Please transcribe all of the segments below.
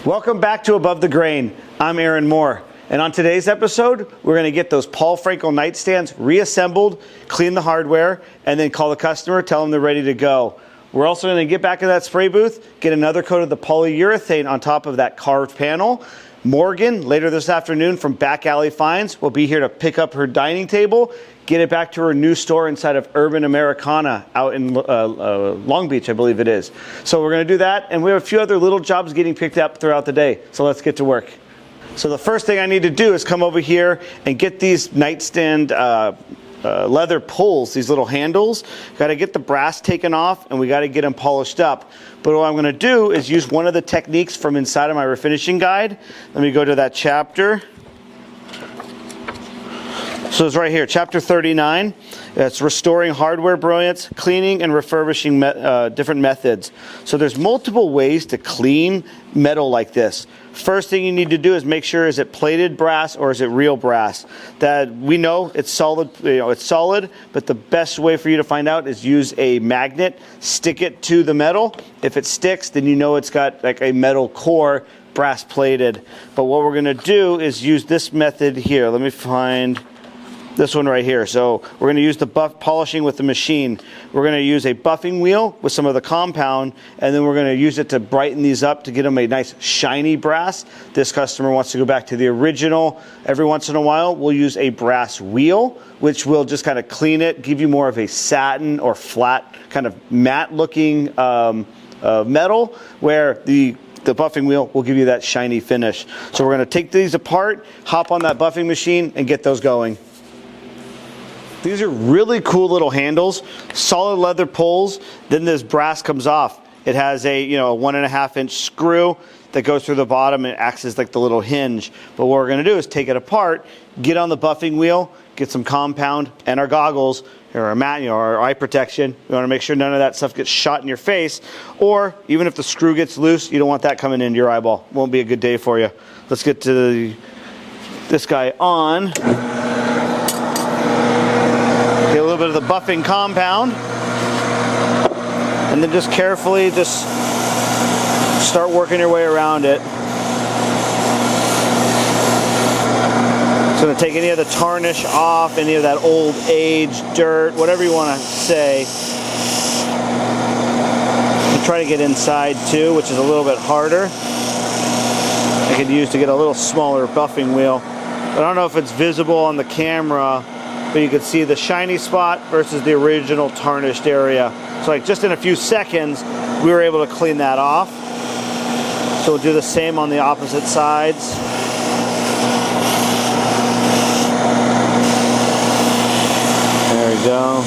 Welcome back to Above the Grain. I'm Aaron Moore, and on today's episode, we're going to get those Paul Frankel nightstands reassembled, clean the hardware, and then call the customer, tell them they're ready to go. We're also going to get back in that spray booth, get another coat of the polyurethane on top of that carved panel. Morgan, later this afternoon from Back Alley Finds, will be here to pick up her dining table, get it back to her new store inside of Urban Americana out in Long Beach, I believe it is. So we're going to do that, and we have a few other little jobs getting picked up throughout the day. So let's get to work. So the first thing I need to do is come over here and get these nightstand leather pulls, these little handles. Got to get the brass taken off, and we got to get them polished up. But what I'm going to do is use one of the techniques from inside of my refinishing guide. Let me go to that chapter. So it's right here, chapter 39. It's restoring hardware brilliance, cleaning and refurbishing different methods. So there's multiple ways to clean metal like this. First thing you need to do is make sure, is it plated brass or is it real brass? That we know it's solid, it's solid, but the best way for you to find out is use a magnet, stick it to the metal. If it sticks, then you know it's got like a metal core, brass plated. But what we're gonna do is use this method here. Let me find this one right here. So we're going to use the buff polishing with the machine. We're going to use a buffing wheel with some of the compound, and then we're going to use it to brighten these up to get them a nice shiny brass. This customer wants to go back to the original. Every once in a while we'll use a brass wheel, which will just kind of clean it, give you more of a satin or flat kind of matte looking metal, where the buffing wheel will give you that shiny finish. So we're going to take these apart, hop on that buffing machine, and get those going. These are really cool little handles, solid leather pulls. Then this brass comes off. It has a 1.5 inch screw that goes through the bottom and acts as like the little hinge. But what we're going to do is take it apart, get on the buffing wheel, get some compound and our goggles or our mat, our eye protection. You want to make sure none of that stuff gets shot in your face, or even if the screw gets loose, you don't want that coming into your eyeball. Won't be a good day for you. Let's get to this guy on. Get a little bit of the buffing compound, and then just carefully just start working your way around it. It's going to take any of the tarnish off, any of that old age, dirt, whatever you want to say. You try to get inside too, which is a little bit harder. I could use to get a little smaller buffing wheel. I don't know if it's visible on the camera, but you can see the shiny spot versus the original tarnished area. So like just in a few seconds, we were able to clean that off. So we'll do the same on the opposite sides. There we go.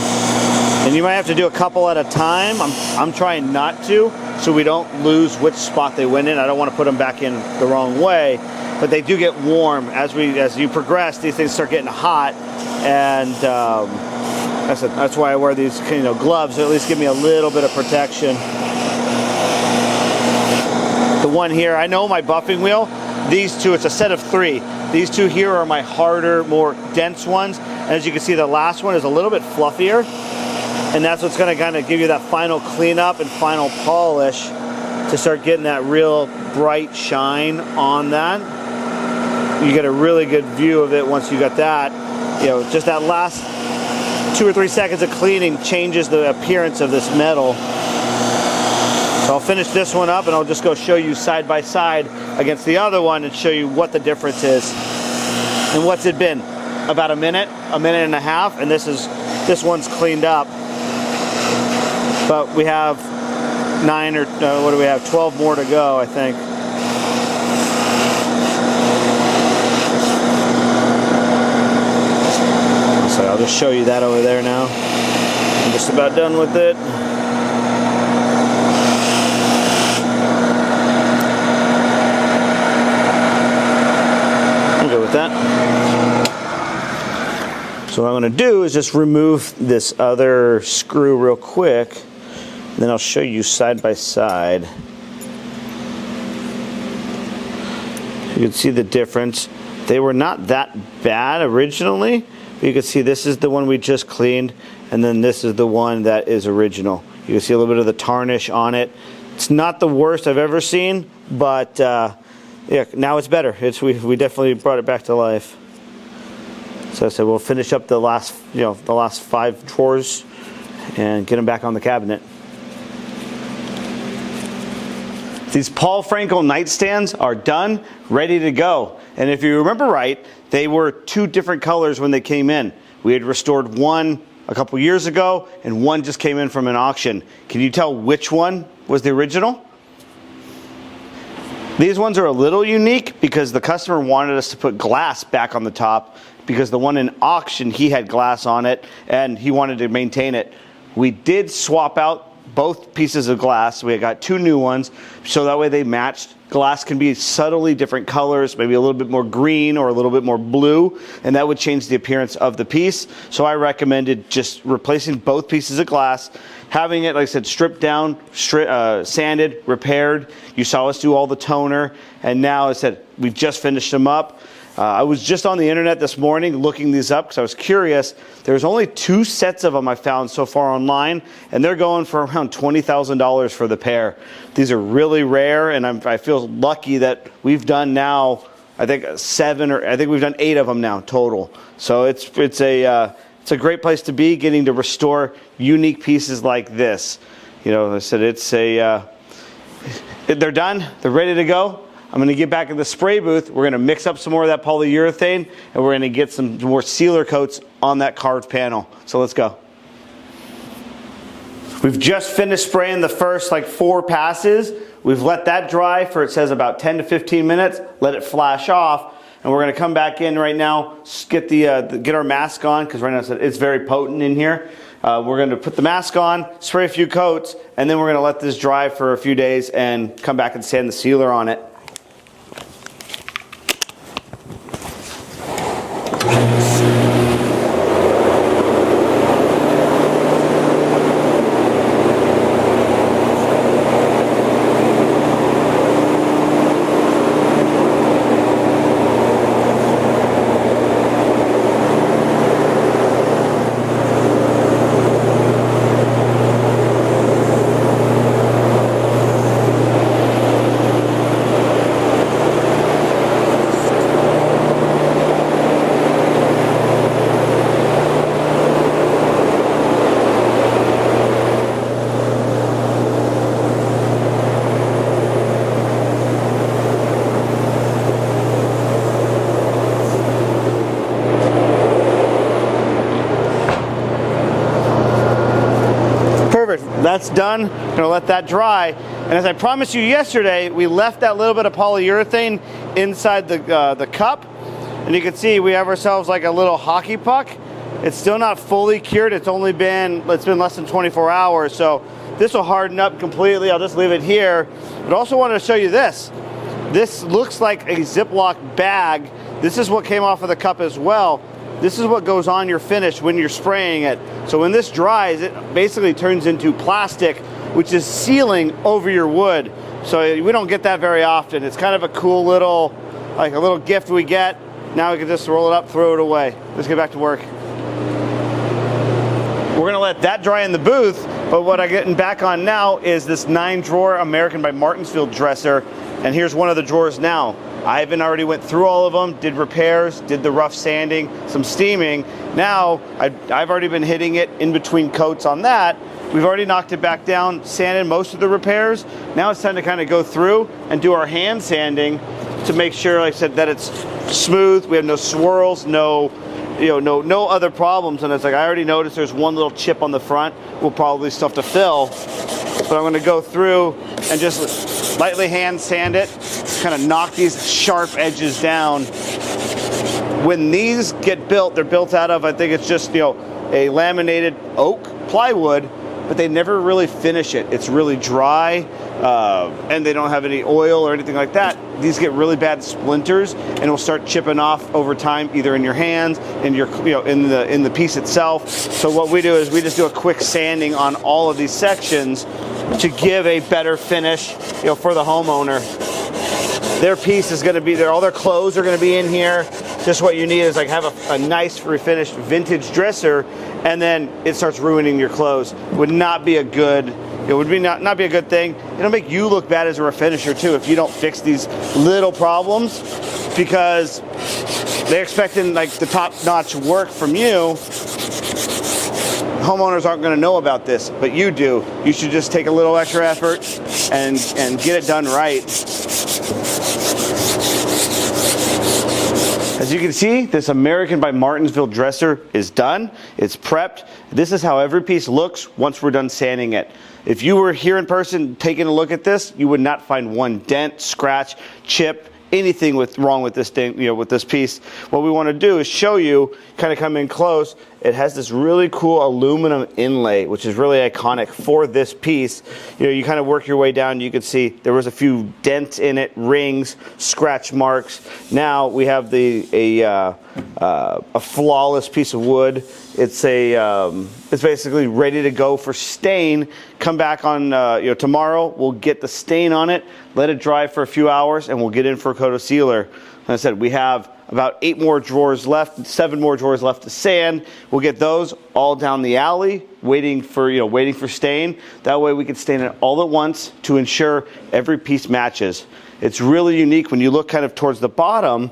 And you might have to do a couple at a time. I'm trying not to, so we don't lose which spot they went in. I don't want to put them back in the wrong way, but they do get warm as you progress. These things start getting hot. And that's why I wear these gloves, to at least give me a little bit of protection. The one here, I know my buffing wheel, these two, it's a set of 3. These two here are my harder, more dense ones. And as you can see, the last one is a little bit fluffier. And that's what's going to kind of give you that final cleanup and final polish to start getting that real bright shine on that. You get a really good view of it once you got that. Just that last 2 or 3 seconds of cleaning changes the appearance of this metal. So I'll finish this one up and I'll just go show you side by side against the other one and show you what the difference is. And what's it been? About a minute and a half, and this one's cleaned up. But we have 12 more to go, I think. So I'll just show you that over there now. I'm just about done with it. I'm good with that. So what I'm going to do is just remove this other screw real quick, and then I'll show you side by side. You can see the difference. They were not that bad originally. You can see this is the one we just cleaned, and then this is the one that is original. You can see a little bit of the tarnish on it. It's not the worst I've ever seen, but Yeah, now it's better. We definitely brought it back to life. So I said we'll finish up the last 5 drawers and get them back on the cabinet. These Paul Franco nightstands are done, ready to go. And if you remember right, they were 2 different colors when they came in. We had restored one a couple years ago, and one just came in from an auction. Can you tell which one was the original? These ones are a little unique because the customer wanted us to put glass back on the top, because the one in auction, he had glass on it and he wanted to maintain it. We did swap out both pieces of glass. We got 2 new ones, so that way they matched. Glass can be subtly different colors, maybe a little bit more green or a little bit more blue, and that would change the appearance of the piece. So I recommended just replacing both pieces of glass, having it, like I said, stripped down, sanded, repaired. You saw us do all the toner, and now I said we've just finished them up. I was just on the internet this morning looking these up because I was curious. There's only 2 sets of them I found so far online, and they're going for around $20,000 for the pair. These are really rare, and I feel lucky that we've done now, I think 7, or I think we've done 8 of them now total. So it's a great place to be, getting to restore unique pieces like this. You know, I said they're done, they're ready to go. I'm going to get back in the spray booth. We're going to mix up some more of that polyurethane, and we're going to get some more sealer coats on that carved panel. So let's go. We've just finished spraying the first 4 passes. We've let that dry for, it says, about 10 to 15 minutes. Let it flash off, and we're going to come back in right now, get our mask on, because right now it's very potent in here. We're going to put the mask on, spray a few coats, and then we're going to let this dry for a few days and come back and sand the sealer on it. That's done. I'm going to let that dry. And as I promised you yesterday, we left that little bit of polyurethane inside the cup. And you can see we have ourselves like a little hockey puck. It's still not fully cured. It's been less than 24 hours. So this will harden up completely. I'll just leave it here. But also wanted to show you this. This looks like a Ziploc bag. This is what came off of the cup as well. This is what goes on your finish when you're spraying it. So when this dries, it basically turns into plastic, which is sealing over your wood. So we don't get that very often. It's kind of a cool little, a little gift we get. Now we can just roll it up, throw it away. Let's get back to work. We're gonna let that dry in the booth, but what I'm getting back on now is this 9-drawer American by Martinsfield dresser, and here's one of the drawers now. Ivan already went through all of them, did repairs, did the rough sanding, some steaming. Now, I've already been hitting it in between coats on that. We've already knocked it back down, sanded most of the repairs. Now it's time to kind of go through and do our hand sanding to make sure, like I said, that it's smooth. We have no swirls, no other problems. And it's like, I already noticed there's one little chip on the front. We'll probably still have to fill. But I'm going to go through and just lightly hand sand it, kind of knock these sharp edges down. When these get built, they're built out of, I think it's just, a laminated oak plywood, but they never really finish it. It's really dry, and they don't have any oil or anything like that. These get really bad splinters, and will start chipping off over time, either in your hands, in your, in the piece itself. So what we do is we just do a quick sanding on all of these sections to give a better finish, for the homeowner. Their piece is going to be there. All their clothes are going to be in here. Just what you need is have a nice refinished vintage dresser, and then it starts ruining your clothes. Would not be a good it would be not be a good thing. It'll make you look bad as a refinisher too if you don't fix these little problems, because they're expecting like the top-notch work from you. Homeowners aren't going to know about this, but you do. You should just take a little extra effort and get it done right. As you can see, this American by Martinsville dresser is done. It's prepped. This is how every piece looks once we're done sanding it. If you were here in person taking a look at this, you would not find one dent, scratch, chip, anything wrong with this thing, with this piece. What we want to do is show you, kind of come in close. It has this really cool aluminum inlay, which is really iconic for this piece. You kind of work your way down. You can see there was a few dents in it, rings, scratch marks. Now we have a flawless piece of wood. It's basically ready to go for stain. Come back on tomorrow. We'll get the stain on it, let it dry for a few hours, and we'll get in for a coat of sealer. Like I said, we have about 8 more drawers left, 7 more drawers left to sand. We'll get those all down the alley, waiting for stain. That way we can stain it all at once to ensure every piece matches. It's really unique when you look kind of towards the bottom.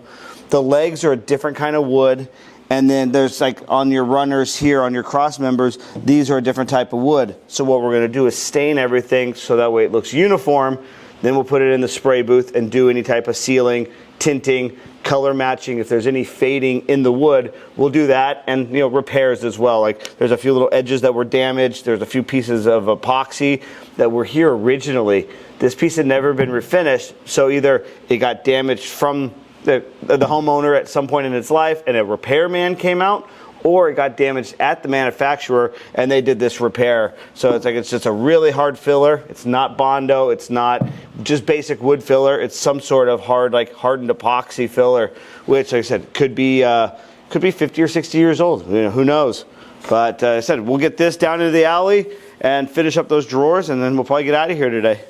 The legs are a different kind of wood. And then there's like on your runners here, on your cross members, these are a different type of wood. So what we're going to do is stain everything so that way it looks uniform. Then we'll put it in the spray booth and do any type of sealing, tinting, color matching. If there's any fading in the wood, we'll do that, and repairs as well. Like there's a few little edges that were damaged. There's a few pieces of epoxy that were here originally. This piece had never been refinished, so either it got damaged from the homeowner at some point in its life and a repairman came out, or it got damaged at the manufacturer and they did this repair. So it's just a really hard filler. It's not Bondo. It's not just basic wood filler. It's some sort of hardened epoxy filler, which, like I said, could be 50 or 60 years old. Who knows? But I said we'll get this down into the alley and finish up those drawers, and then we'll probably get out of here today.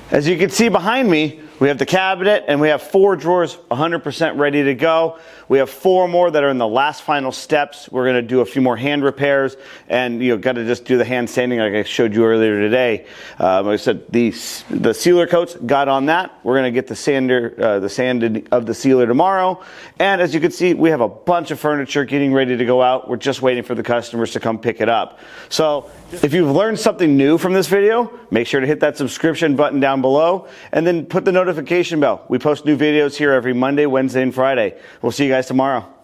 As you can see behind me, we have the cabinet, and we have 4 drawers 100% ready to go. We have 4 more that are in the last final steps. We're going to do a few more hand repairs, and got to just do the hand sanding like I showed you earlier today. Like I said, the sealer coats got on that. We're going to get the sanding of the sealer tomorrow. And as you can see, we have a bunch of furniture getting ready to go out. We're just waiting for the customers to come pick it up. So if you've learned something new from this video, make sure to hit that subscription button down below, and then put the notification bell. We post new videos here every Monday, Wednesday, and Friday. We'll see you guys tomorrow.